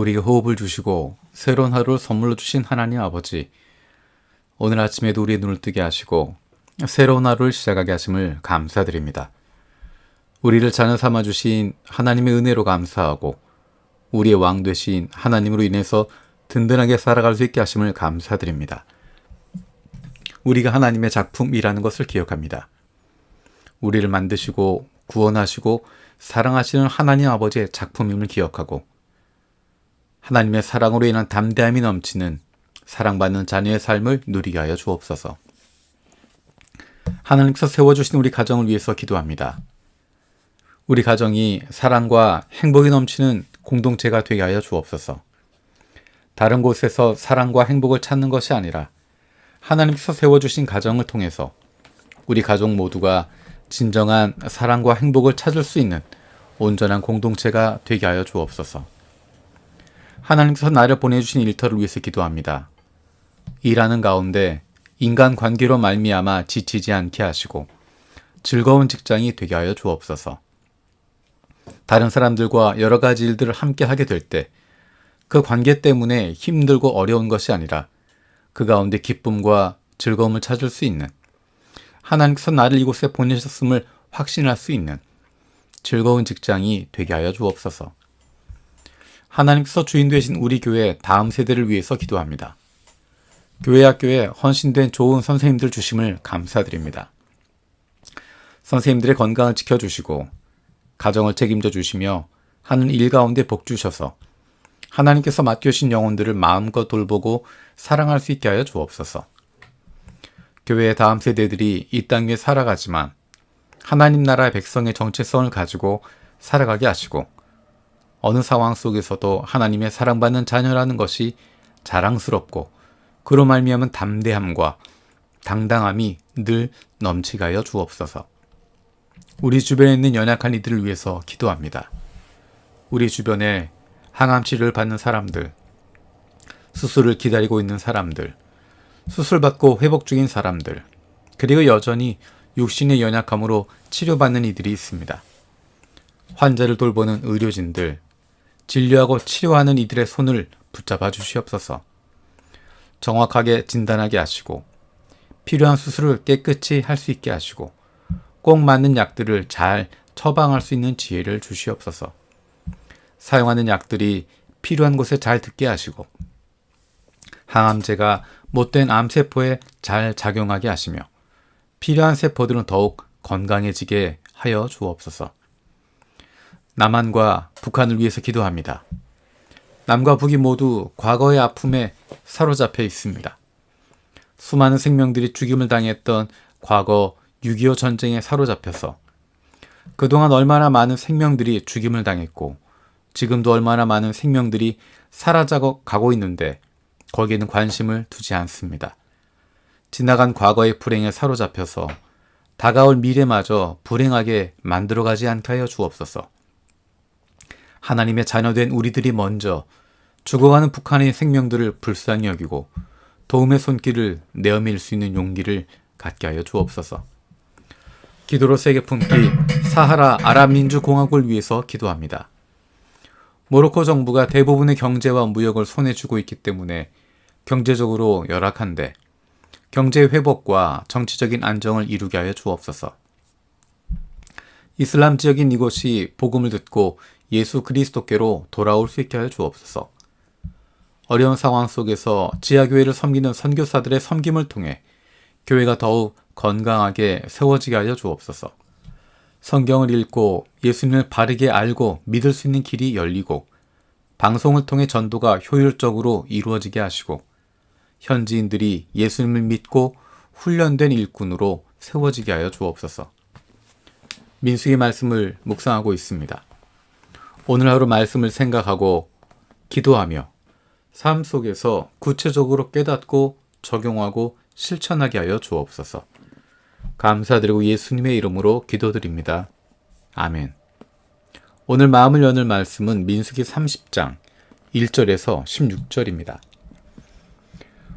우리에게 호흡을 주시고 새로운 하루를 선물로 주신 하나님 아버지, 오늘 아침에도 우리의 눈을 뜨게 하시고 새로운 하루를 시작하게 하심을 감사드립니다. 우리를 자녀 삼아 주신 하나님의 은혜로 감사하고 우리의 왕 되신 하나님으로 인해서 든든하게 살아갈 수 있게 하심을 감사드립니다. 우리가 하나님의 작품이라는 것을 기억합니다. 우리를 만드시고 구원하시고 사랑하시는 하나님 아버지의 작품임을 기억하고 하나님의 사랑으로 인한 담대함이 넘치는 사랑받는 자녀의 삶을 누리게 하여 주옵소서. 하나님께서 세워주신 우리 가정을 위해서 기도합니다. 우리 가정이 사랑과 행복이 넘치는 공동체가 되게 하여 주옵소서. 다른 곳에서 사랑과 행복을 찾는 것이 아니라 하나님께서 세워주신 가정을 통해서 우리 가족 모두가 진정한 사랑과 행복을 찾을 수 있는 온전한 공동체가 되게 하여 주옵소서. 하나님께서 나를 보내주신 일터를 위해서 기도합니다. 일하는 가운데 인간관계로 말미암아 지치지 않게 하시고 즐거운 직장이 되게 하여 주옵소서. 다른 사람들과 여러 가지 일들을 함께 하게 될 때 그 관계 때문에 힘들고 어려운 것이 아니라 그 가운데 기쁨과 즐거움을 찾을 수 있는, 하나님께서 나를 이곳에 보내셨음을 확신할 수 있는 즐거운 직장이 되게 하여 주옵소서. 하나님께서 주인 되신 우리 교회 다음 세대를 위해서 기도합니다. 교회 학교에 헌신된 좋은 선생님들 주심을 감사드립니다. 선생님들의 건강을 지켜주시고 가정을 책임져 주시며 하는 일 가운데 복 주셔서 하나님께서 맡겨주신 영혼들을 마음껏 돌보고 사랑할 수 있게 하여 주옵소서. 교회의 다음 세대들이 이 땅 위에 살아가지만 하나님 나라의 백성의 정체성을 가지고 살아가게 하시고 어느 상황 속에서도 하나님의 사랑받는 자녀라는 것이 자랑스럽고 그로 말미암은 담대함과 당당함이 늘 넘치게 하여 주옵소서. 우리 주변에 있는 연약한 이들을 위해서 기도합니다. 우리 주변에 항암 치료를 받는 사람들, 수술을 기다리고 있는 사람들, 수술받고 회복 중인 사람들, 그리고 여전히 육신의 연약함으로 치료받는 이들이 있습니다. 환자를 돌보는 의료진들, 진료하고 치료하는 이들의 손을 붙잡아 주시옵소서. 정확하게 진단하게 하시고 필요한 수술을 깨끗이 할 수 있게 하시고 꼭 맞는 약들을 잘 처방할 수 있는 지혜를 주시옵소서. 사용하는 약들이 필요한 곳에 잘 듣게 하시고 항암제가 못된 암세포에 잘 작용하게 하시며 필요한 세포들은 더욱 건강해지게 하여 주옵소서. 남한과 북한을 위해서 기도합니다. 남과 북이 모두 과거의 아픔에 사로잡혀 있습니다. 수많은 생명들이 죽임을 당했던 과거 6.25 전쟁에 사로잡혀서 그동안 얼마나 많은 생명들이 죽임을 당했고 지금도 얼마나 많은 생명들이 사라져 가고 있는데 거기에는 관심을 두지 않습니다. 지나간 과거의 불행에 사로잡혀서 다가올 미래마저 불행하게 만들어가지 않게 하여 주옵소서. 하나님의 자녀된 우리들이 먼저 죽어가는 북한의 생명들을 불쌍히 여기고 도움의 손길을 내어밀 수 있는 용기를 갖게 하여 주옵소서. 기도로 세계 품기 사하라 아랍민주공화국을 위해서 기도합니다. 모로코 정부가 대부분의 경제와 무역을 손에 쥐고 있기 때문에 경제적으로 열악한데 경제 회복과 정치적인 안정을 이루게 하여 주옵소서. 이슬람 지역인 이곳이 복음을 듣고 예수 그리스도께로 돌아올 수 있게 하여 주옵소서. 어려운 상황 속에서 지하교회를 섬기는 선교사들의 섬김을 통해 교회가 더욱 건강하게 세워지게 하여 주옵소서. 성경을 읽고 예수님을 바르게 알고 믿을 수 있는 길이 열리고 방송을 통해 전도가 효율적으로 이루어지게 하시고 현지인들이 예수님을 믿고 훈련된 일꾼으로 세워지게 하여 주옵소서. 민수기 말씀을 묵상하고 있습니다. 오늘 하루 말씀을 생각하고 기도하며 삶 속에서 구체적으로 깨닫고 적용하고 실천하게 하여 주옵소서. 감사드리고 예수님의 이름으로 기도드립니다. 아멘. 오늘 마음을 여는 말씀은 민수기 30장 1절에서 16절입니다.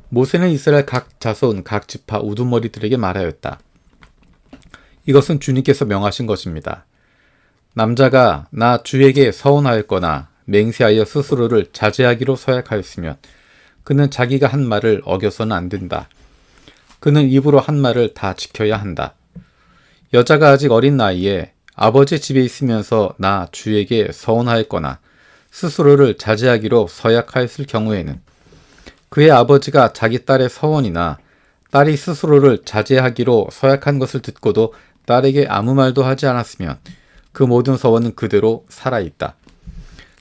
모세는 이스라엘 각 자손 각 지파 우두머리들에게 말하였다. 이것은 주님께서 명하신 것입니다. 남자가 나 주에게 서운하였거나 맹세하여 스스로를 자제하기로 서약하였으면 그는 자기가 한 말을 어겨서는 안 된다. 그는 입으로 한 말을 다 지켜야 한다. 여자가 아직 어린 나이에 아버지 집에 있으면서 나 주에게 서원하였거나 스스로를 자제하기로 서약하였을 경우에는 그의 아버지가 자기 딸의 서원이나 딸이 스스로를 자제하기로 서약한 것을 듣고도 딸에게 아무 말도 하지 않았으면 그 모든 서원은 그대로 살아있다.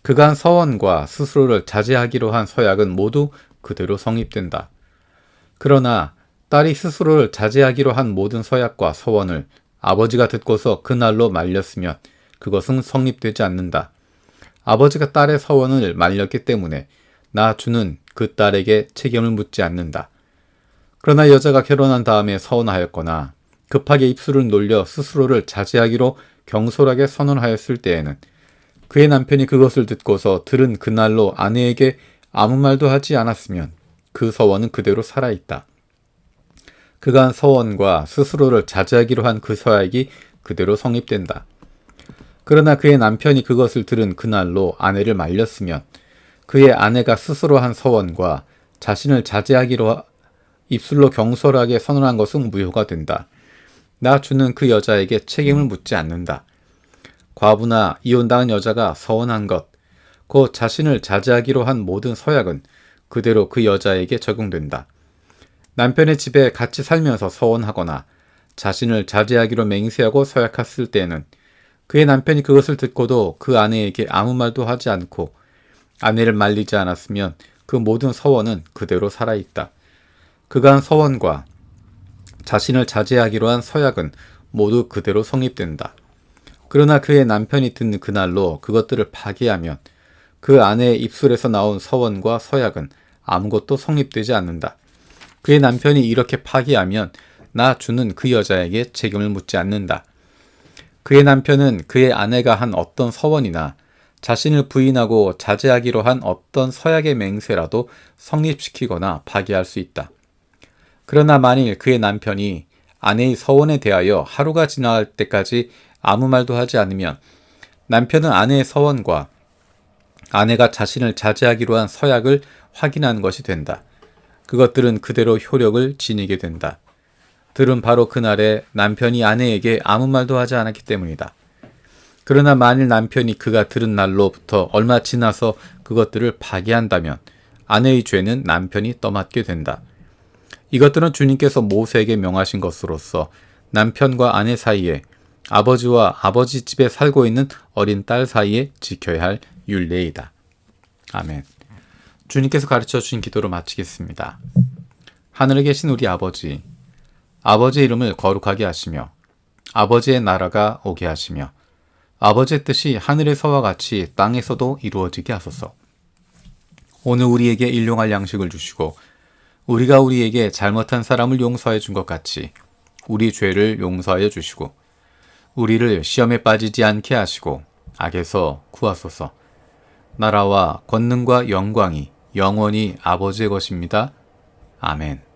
그가 한 서원과 스스로를 자제하기로 한 서약은 모두 그대로 성립된다. 그러나 딸이 스스로를 자제하기로 한 모든 서약과 서원을 아버지가 듣고서 그날로 말렸으면 그것은 성립되지 않는다. 아버지가 딸의 서원을 말렸기 때문에 나 주는 그 딸에게 책임을 묻지 않는다. 그러나 여자가 결혼한 다음에 서원하였거나 급하게 입술을 놀려 스스로를 자제하기로 경솔하게 선언하였을 때에는 그의 남편이 그것을 듣고서 들은 그날로 아내에게 아무 말도 하지 않았으면 그 서원은 그대로 살아있다. 그가 한 서원과 스스로를 자제하기로 한 그 서약이 그대로 성립된다. 그러나 그의 남편이 그것을 들은 그날로 아내를 말렸으면 그의 아내가 스스로 한 서원과 자신을 자제하기로 입술로 경솔하게 선언한 것은 무효가 된다. 나 주는 그 여자에게 책임을 묻지 않는다. 과부나 이혼당한 여자가 서원한 것, 곧 자신을 자제하기로 한 모든 서약은 그대로 그 여자에게 적용된다. 남편의 집에 같이 살면서 서원하거나 자신을 자제하기로 맹세하고 서약했을 때에는 그의 남편이 그것을 듣고도 그 아내에게 아무 말도 하지 않고 아내를 말리지 않았으면 그 모든 서원은 그대로 살아있다. 그가 한 서원과 자신을 자제하기로 한 서약은 모두 그대로 성립된다. 그러나 그의 남편이 듣는 그날로 그것들을 파기하면 그 아내의 입술에서 나온 서원과 서약은 아무것도 성립되지 않는다. 그의 남편이 이렇게 파기하면 나 주는 그 여자에게 책임을 묻지 않는다. 그의 남편은 그의 아내가 한 어떤 서원이나 자신을 부인하고 자제하기로 한 어떤 서약의 맹세라도 성립시키거나 파기할 수 있다. 그러나 만일 그의 남편이 아내의 서원에 대하여 하루가 지날 때까지 아무 말도 하지 않으면 남편은 아내의 서원과 아내가 자신을 자제하기로 한 서약을 확인하는 것이 된다. 그것들은 그대로 효력을 지니게 된다. 들은 바로 그날에 남편이 아내에게 아무 말도 하지 않았기 때문이다. 그러나 만일 남편이 그가 들은 날로부터 얼마 지나서 그것들을 파기한다면 아내의 죄는 남편이 떠맡게 된다. 이것들은 주님께서 모세에게 명하신 것으로서 남편과 아내 사이에 아버지와 아버지 집에 살고 있는 어린 딸 사이에 지켜야 할 율례이다. 아멘. 주님께서 가르쳐 주신 기도로 마치겠습니다. 하늘에 계신 우리 아버지, 아버지의 이름을 거룩하게 하시며 아버지의 나라가 오게 하시며 아버지의 뜻이 하늘에서와 같이 땅에서도 이루어지게 하소서. 오늘 우리에게 일용할 양식을 주시고 우리가 우리에게 잘못한 사람을 용서해 준 것 같이 우리 죄를 용서하여 주시고 우리를 시험에 빠지지 않게 하시고 악에서 구하소서. 나라와 권능과 영광이 영원히 아버지의 것입니다. 아멘.